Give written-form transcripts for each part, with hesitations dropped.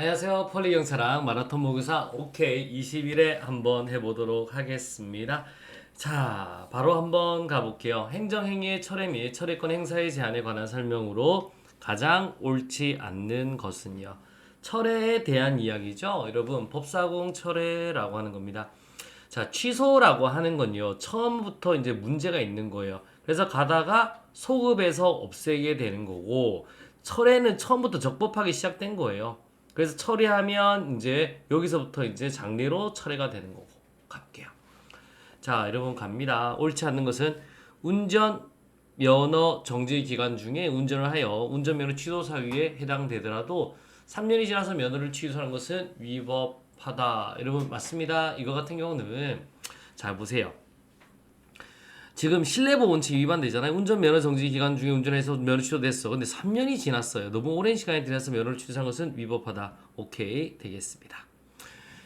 안녕하세요. 폴리 경사랑 마라톤 모의고사 오케이 20일에 한번 해보도록 하겠습니다. 자, 바로 한번 가볼게요. 행정행위의 철회 및 철회권 행사의 제한에 관한 설명으로 가장 옳지 않는 것은요. 철회에 대한 이야기죠. 여러분, 법사공 철회라고 하는 겁니다. 자, 취소라고 하는 건요. 처음부터 이제 문제가 있는 거예요. 그래서 가다가 소급해서 없애게 되는 거고, 철회는 처음부터 적법하게 시작된 거예요. 그래서 처리하면 이제 여기서부터 이제 장례로 철회가 되는 거고 갈게요. 자, 여러분 갑니다. 옳지 않는 것은 운전 면허 정지 기간 중에 운전을 하여 운전면허 취소 사유에 해당되더라도 3년이 지나서 면허를 취소하는 것은 위법하다. 여러분 맞습니다. 이거 같은 경우는 잘 보세요. 지금 실내보호 원칙 위반되잖아요. 운전면허 정지 기간 중에 운전해서 면허 취소됐어. 근데 3년이 지났어요. 너무 오랜 시간이 지나서 면허를 취소한 것은 위법하다. 오케이 되겠습니다.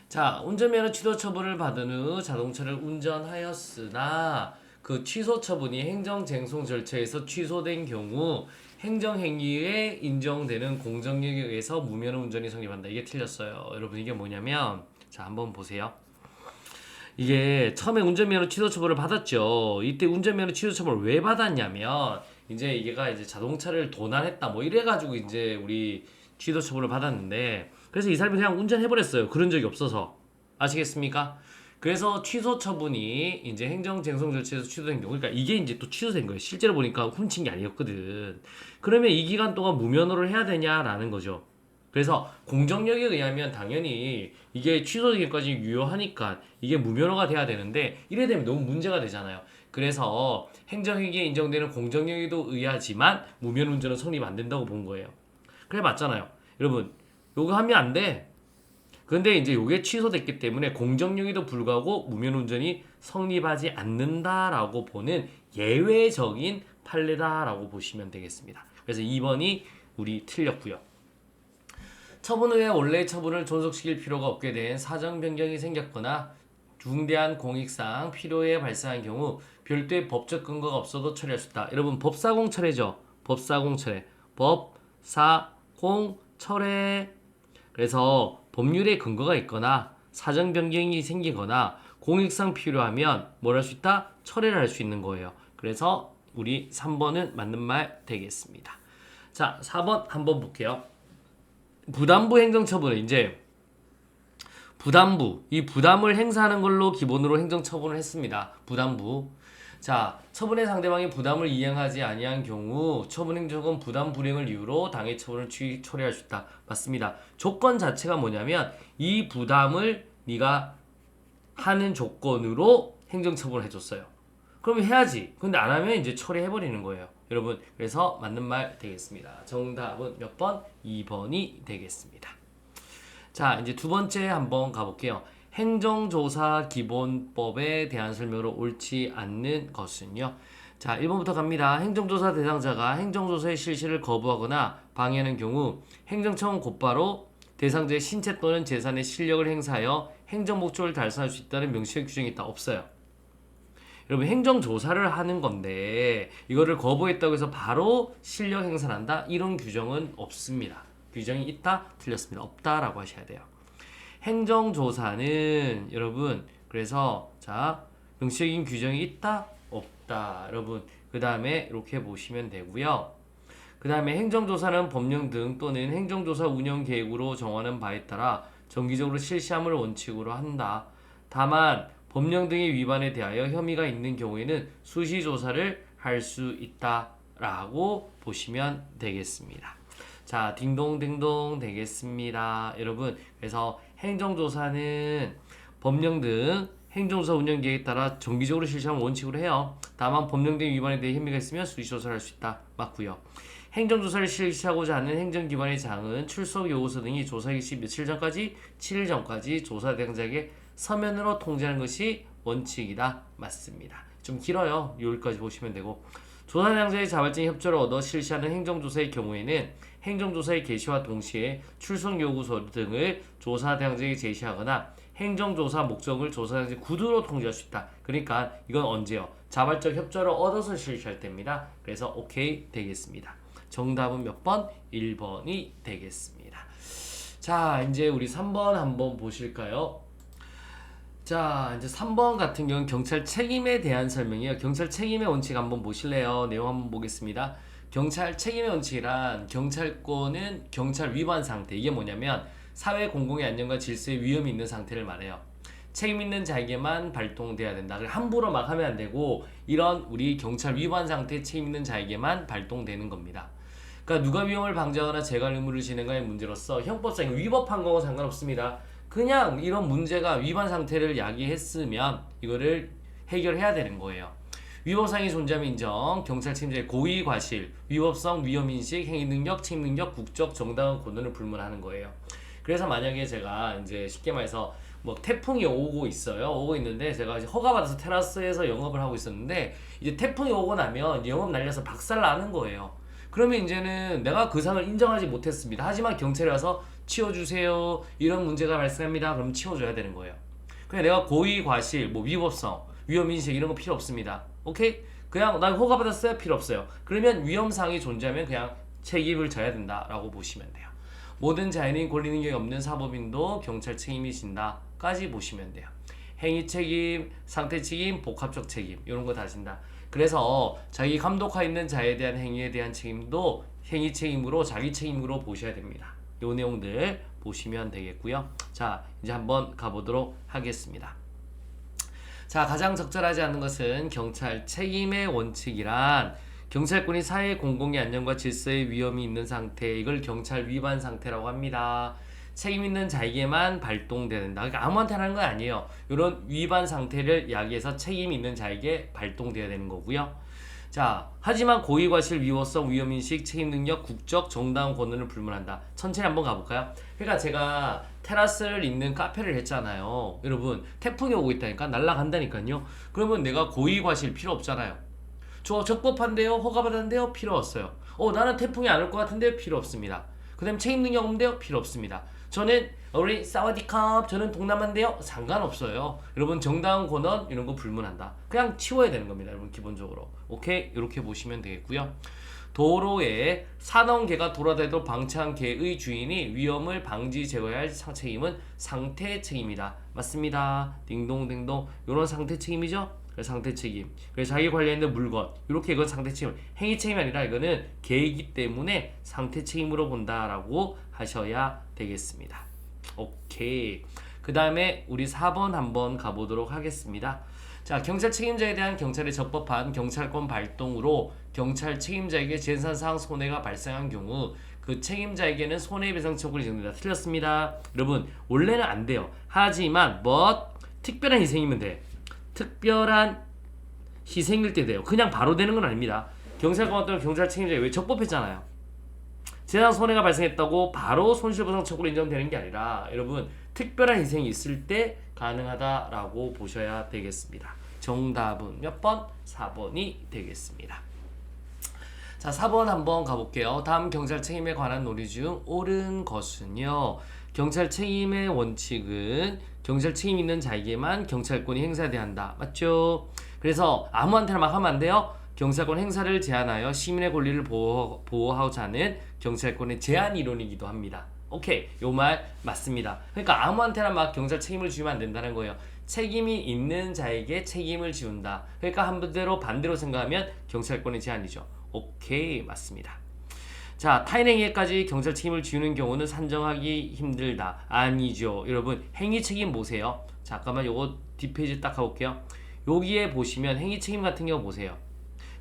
자, 운전면허 취소 처분을 받은 후 자동차를 운전하였으나 그 취소 처분이 행정쟁송 절차에서 취소된 경우 행정행위에 인정되는 공정력에 의해서 무면허 운전이 성립한다. 이게 틀렸어요. 여러분 이게 뭐냐면 자 한번 보세요. 이게 처음에 운전면허 취소 처분을 받았죠. 이때 운전면허 취소 처분을 왜 받았냐면 이제 이게가 이제 자동차를 도난했다 뭐 이래가지고 이제 우리 취소 처분을 받았는데 그래서 이 사람이 그냥 운전해버렸어요. 그런 적이 없어서 아시겠습니까? 그래서 취소 처분이 이제 행정쟁송 절차에서 취소된 경우 그러니까 이게 이제 또 취소된 거예요. 실제로 보니까 훔친 게 아니었거든. 그러면 이 기간 동안 무면허를 해야 되냐라는 거죠. 그래서 공정력에 의하면 당연히 이게 취소되기까지 유효하니까 이게 무면허가 돼야 되는데 이래 되면 너무 문제가 되잖아요. 그래서 행정행위에 인정되는 공정력에도 의하지만 무면허 운전은 성립 안 된다고 본 거예요. 그래 맞잖아요. 여러분 요거 하면 안 돼. 근데 이제 요게 취소됐기 때문에 공정력에도 불구하고 무면허 운전이 성립하지 않는다라고 보는 예외적인 판례다라고 보시면 되겠습니다. 그래서 2번이 우리 틀렸고요. 처분 후에 원래의 처분을 존속시킬 필요가 없게 된 사정 변경이 생겼거나 중대한 공익상 필요에 발생한 경우 별도의 법적 근거가 없어도 처리할 수 있다. 여러분 법사공 철회죠. 법사공 철회. 법사공 철회. 그래서 법률에 근거가 있거나 사정 변경이 생기거나 공익상 필요하면 뭘 할 수 있다? 철회를 할 수 있는 거예요. 그래서 우리 3번은 맞는 말 되겠습니다. 자, 4번 한번 볼게요. 부담부 행정처분은 이제 부담부 이 부담을 행사하는 걸로 기본으로 행정처분을 했습니다. 부담부 자 처분의 상대방이 부담을 이행하지 아니한 경우 처분행정은 부담 불이행을 이유로 당해 처분을 처리할 수 있다. 맞습니다. 조건 자체가 뭐냐면 이 부담을 네가 하는 조건으로 행정처분을 해줬어요. 그러면 해야지. 근데 안 하면 이제 처리해버리는 거예요. 여러분 그래서 맞는 말 되겠습니다. 정답은 몇 번? 2번이 되겠습니다. 자 이제 두 번째 한번 가볼게요. 행정조사 기본법에 대한 설명으로 옳지 않는 것은요. 자 1번부터 갑니다. 행정조사 대상자가 행정조사의 실시를 거부하거나 방해하는 경우 행정청은 곧바로 대상자의 신체 또는 재산의 실력을 행사하여 행정 목적을 달성할 수 있다는 명시의 규정이 있다. 없어요. 여러분 행정조사를 하는 건데 이거를 거부했다고 해서 바로 실력 행사를 한다? 이런 규정은 없습니다. 규정이 있다? 틀렸습니다. 없다라고 하셔야 돼요. 행정조사는 여러분 그래서 자 명시적인 규정이 있다? 없다. 여러분 그 다음에 이렇게 보시면 되고요. 그 다음에 행정조사는 법령 등 또는 행정조사 운영 계획으로 정하는 바에 따라 정기적으로 실시함을 원칙으로 한다. 다만 법령 등의 위반에 대하여 혐의가 있는 경우에는 수시조사를 할 수 있다라고 보시면 되겠습니다. 자, 딩동댕동 되겠습니다. 여러분, 그래서 행정조사는 법령 등 행정조사 운영 계획에 따라 정기적으로 실시하는 원칙으로 해요. 다만 법령 등 위반에 대해 혐의가 있으면 수시조사를 할 수 있다. 맞고요. 행정조사를 실시하고자 하는 행정기관의 장은 출석 요구서 등이 조사 개시 며칠 전까지 7일 전까지 조사 대상자에게 서면으로 통지하는 것이 원칙이다. 맞습니다. 좀 길어요. 여기까지 보시면 되고 조사 대상자의 자발적인 협조를 얻어 실시하는 행정조사의 경우에는 행정조사의 개시와 동시에 출석 요구서 등을 조사 대상자에게 제시하거나 행정조사 목적을 조사 대상자 구두로 통지할 수 있다. 그러니까 이건 언제요? 자발적 협조를 얻어서 실시할 때입니다. 그래서 오케이 되겠습니다. 정답은 몇 번? 1번이 되겠습니다. 자, 이제 우리 3번 한번 보실까요? 자, 이제 3번 같은 경우는 경찰 책임에 대한 설명이에요. 경찰 책임의 원칙 한번 보실래요? 내용 한번 보겠습니다. 경찰 책임의 원칙이란 경찰권은 경찰 위반 상태. 이게 뭐냐면 사회 공공의 안녕과 질서에 위험이 있는 상태를 말해요. 책임 있는 자에게만 발동돼야 된다. 함부로 막 하면 안 되고 이런 우리 경찰 위반 상태 책임 있는 자에게만 발동되는 겁니다. 그러니까 누가 위험을 방지하거나 재갈 의무를 지는가의 문제로서 형법상 위법한 거와 상관없습니다. 그냥 이런 문제가 위반 상태를 야기했으면 이거를 해결해야 되는 거예요. 위법상이 존재하면 인정, 경찰 책임자의 고의 과실, 위법성, 위험인식, 행위능력, 책임능력, 국적, 정당한 권한을 불문하는 거예요. 그래서 만약에 제가 이제 쉽게 말해서 뭐 태풍이 오고 있어요. 오고 있는데 제가 이제 허가받아서 테라스에서 영업을 하고 있었는데 이제 태풍이 오고 나면 영업 날려서 박살 나는 거예요. 그러면 이제는 내가 그 상을 인정하지 못했습니다. 하지만 경찰이 와서 치워주세요. 이런 문제가 발생합니다. 그럼 치워줘야 되는 거예요. 그냥 내가 고의 과실, 뭐 위법성, 위험인식 이런 거 필요 없습니다. 오케이? 그냥 나 허가받았어요? 필요 없어요. 그러면 위험상이 존재하면 그냥 책임을 져야 된다라고 보시면 돼요. 모든 자연인 권리 능력이 없는 사법인도 경찰 책임이 진다까지 보시면 돼요. 행위 책임, 상태 책임, 복합적 책임 이런 거 다 진다. 그래서 자기 감독하에 있는 자에 대한 행위에 대한 책임도 행위 책임으로 자기 책임으로 보셔야 됩니다. 이 내용들 보시면 되겠고요. 자, 이제 한번 가보도록 하겠습니다. 자, 가장 적절하지 않은 것은 경찰 책임의 원칙이란 경찰권이 사회 공공의 안녕과 질서에 위험이 있는 상태, 이걸 경찰 위반 상태라고 합니다. 책임 있는 자에게만 발동된다. 그러니까 아무한테나 하는 건 아니에요. 이런 위반 상태를 야기해서 책임 있는 자에게 발동돼야 되는 거고요. 자, 하지만 고의과실, 위법성, 위험인식, 책임능력, 국적, 정당한 권한을 불문한다. 천천히 한번 가볼까요? 그러니까 제가 테라스를 있는 카페를 했잖아요. 여러분, 태풍이 오고 있다니까, 날아간다니까요. 그러면 내가 고의과실 필요 없잖아요. 저 적법한데요? 허가받았는데요? 필요 없어요. 나는 태풍이 안 올 것 같은데요? 필요 없습니다. 그 다음 책임능력 없는데요? 필요 없습니다. 저는 우리 사와디캅 저는 동남아인데요? 상관없어요. 여러분 정당한 권한 이런 거 불문한다. 그냥 치워야 되는 겁니다. 여러분 기본적으로. 오케이? 이렇게 보시면 되겠고요. 도로에 산원개가 돌아다니도 방치한 개의 주인이 위험을 방지 제거해야 할 책임은 상태 책임이다. 맞습니다. 딩동댕동. 이런 상태 책임이죠? 상태 책임. 그래서 자기 관련된 물건 이렇게 이건 상태 책임. 행위 책임이 아니라 이거는 개이기 때문에 상태 책임으로 본다라고 하셔야 되겠습니다. 오케이. 그 다음에 우리 4번 한번 가보도록 하겠습니다. 자, 경찰 책임자에 대한 경찰의 적법한 경찰권 발동으로 경찰 책임자에게 재산상 손해가 발생한 경우 그 책임자에게는 손해배상 청구를 정립니다. 틀렸습니다. 여러분 원래는 안 돼요. 하지만 특별한 희생이면 돼. 특별한 희생일 때 돼요. 그냥 바로 되는 건 아닙니다. 경찰권 또는 경찰 책임자에 왜 적법했잖아요. 재산 손해가 발생했다고 바로 손실보상 청구로 인정되는 게 아니라 여러분 특별한 희생이 있을 때 가능하다라고 보셔야 되겠습니다. 정답은 몇 번? 4번이 되겠습니다. 자, 4번 한번 가볼게요. 다음 경찰 책임에 관한 논의 중 옳은 것은요. 경찰 책임의 원칙은 경찰 책임 있는 자에게만 경찰권이 행사돼야 한다. 맞죠? 그래서 아무한테나 막 하면 안 돼요. 경찰권 행사를 제한하여 시민의 권리를 보호하고자 하는 경찰권의 제한 이론이기도 합니다. 오케이, 요 말 맞습니다. 그러니까 아무한테나 막 경찰 책임을 지우면 안 된다는 거예요. 책임이 있는 자에게 책임을 지운다. 그러니까 반대로 생각하면 경찰권의 제한이죠. 오케이, 맞습니다. 자, 타인행위까지 경찰 책임을 지우는 경우는 산정하기 힘들다. 아니죠. 여러분 행위 책임 보세요. 잠깐만 요거 뒷페이지 딱 가볼게요. 여기에 보시면 행위 책임 같은 경우 보세요.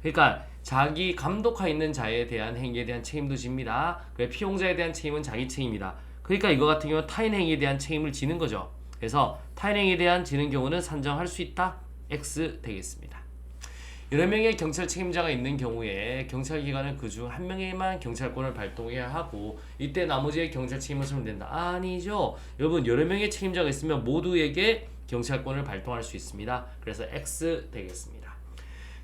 그러니까 자기 감독하에 있는 자에 대한 행위에 대한 책임도 집니다. 그래 피용자에 대한 책임은 자기 책임이다. 그러니까 이거 같은 경우는 타인 행위에 대한 책임을 지는 거죠. 그래서 타인 행위에 대한 지는 경우는 산정할 수 있다. X 되겠습니다. 여러 명의 경찰 책임자가 있는 경우에 경찰기관은 그중 한 명에만 경찰권을 발동해야 하고 이때 나머지의 경찰 책임을 쓰면 된다. 아니죠. 여러분 여러 명의 책임자가 있으면 모두에게 경찰권을 발동할 수 있습니다. 그래서 X 되겠습니다.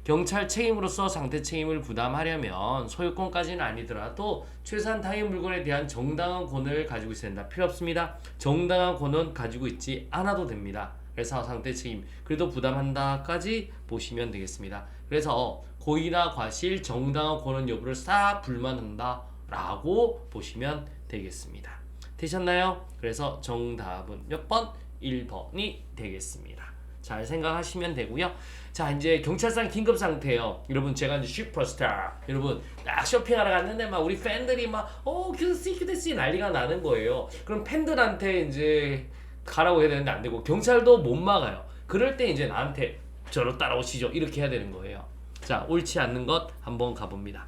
경찰 책임으로서 상태 책임을 부담하려면 소유권까지는 아니더라도 최소한 타인 물건에 대한 정당한 권한을 가지고 있어야 된다. 필요 없습니다. 정당한 권한 가지고 있지 않아도 됩니다. 그래서 상태 책임 그래도 부담한다까지 보시면 되겠습니다. 그래서 고의나 과실, 정당한 권한 여부를 싹 불만한다 라고 보시면 되겠습니다. 되셨나요? 그래서 정답은 몇 번? 1번이 되겠습니다. 잘 생각하시면 되고요. 자, 이제 경찰상 긴급 상태예요. 여러분, 제가 이제 슈퍼스타, 여러분 딱 쇼핑하러 갔는데 막 우리 팬들이 막 규데스 난리가 나는 거예요. 그럼 팬들한테 이제 가라고 해야 되는데 안 되고, 경찰도 못 막아요. 그럴 때 이제 나한테 저로 따라오시죠, 이렇게 해야 되는 거예요. 자, 옳지 않는 것 한번 가봅니다.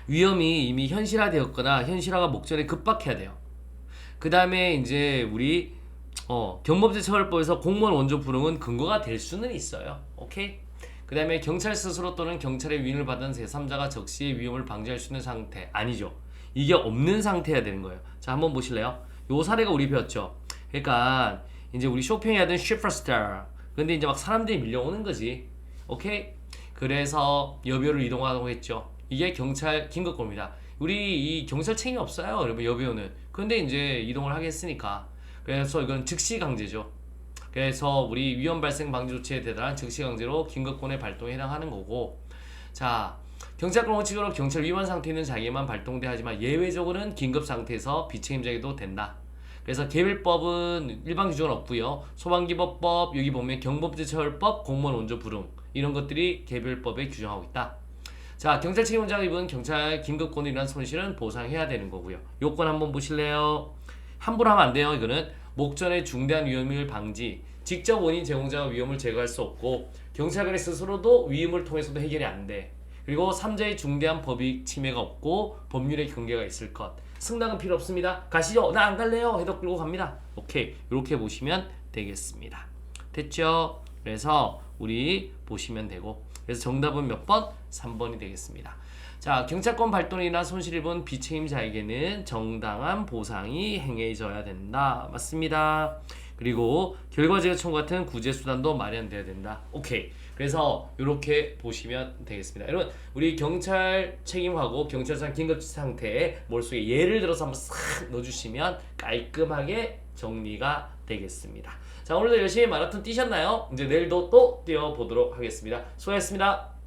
위험이 이미 현실화되었거나 현실화가 목전에 급박해야 돼요. 그 다음에 이제 우리 경범죄처벌법에서 공무원 원조 불응은 근거가 될 수는 있어요. 오케이? 그 다음에 경찰 스스로 또는 경찰의 위임을 받은 제3자가 적시의 위험을 방지할 수 있는 상태. 아니죠. 이게 없는 상태여야 되는 거예요. 자, 한번 보실래요? 요 사례가 우리 배웠죠. 그러니까 이제 우리 쇼핑하던 슈퍼스타, 근데 이제 막 사람들이 밀려오는 거지. 오케이? 그래서 여배우를 이동하라고 했죠. 이게 경찰 긴급고입니다. 우리 이 경찰 책임이 없어요, 여러분, 여배우는. 근데 이제 이동을 하겠으니까. 그래서 이건 즉시 강제죠. 그래서 우리 위험 발생 방지 조치에 대한 즉시 강제로 긴급권의 발동에 해당하는 거고. 자, 경찰권 원칙으로 경찰 위반 상태에 있는 자에게만 발동돼 하지만 예외적으로는 긴급 상태에서 비책임자에게도 된다. 그래서 개별법은 일반 규정은 없고요. 소방기법법, 여기 보면 경범죄처벌법, 공무원 원조 불응, 이런 것들이 개별법에 규정하고 있다. 자, 경찰 책임자가 입은 경찰 긴급권에 일어난 손실은 보상해야 되는 거고요. 요건 한번 보실래요? 함부로 하면 안 돼요. 이거는 목전의 중대한 위험을 방지, 직접 원인 제공자가 위험을 제거할 수 없고 경찰관이 스스로도 위임을 통해서도 해결이 안 돼. 그리고 3자의 중대한 법익 침해가 없고 법률의 경계가 있을 것. 승낙은 필요 없습니다. 가시죠. 나 안 갈래요. 해도 끌고 갑니다. 오케이, 이렇게 보시면 되겠습니다. 됐죠? 그래서 우리 보시면 되고, 그래서 정답은 몇 번? 3번이 되겠습니다. 자, 경찰권 발동에 인한 손실 입은 비책임자에게는 정당한 보상이 행해져야 된다. 맞습니다. 그리고 결과제거 청구 같은 구제수단도 마련돼야 된다. 오케이. 그래서 이렇게 보시면 되겠습니다. 여러분, 우리 경찰 책임하고 경찰상 긴급 상태에 머릿속에 예를 들어서 한번 싹 넣어주시면 깔끔하게 정리가 되겠습니다. 자, 오늘도 열심히 마라톤 뛰셨나요? 이제 내일도 또 뛰어보도록 하겠습니다. 수고하셨습니다.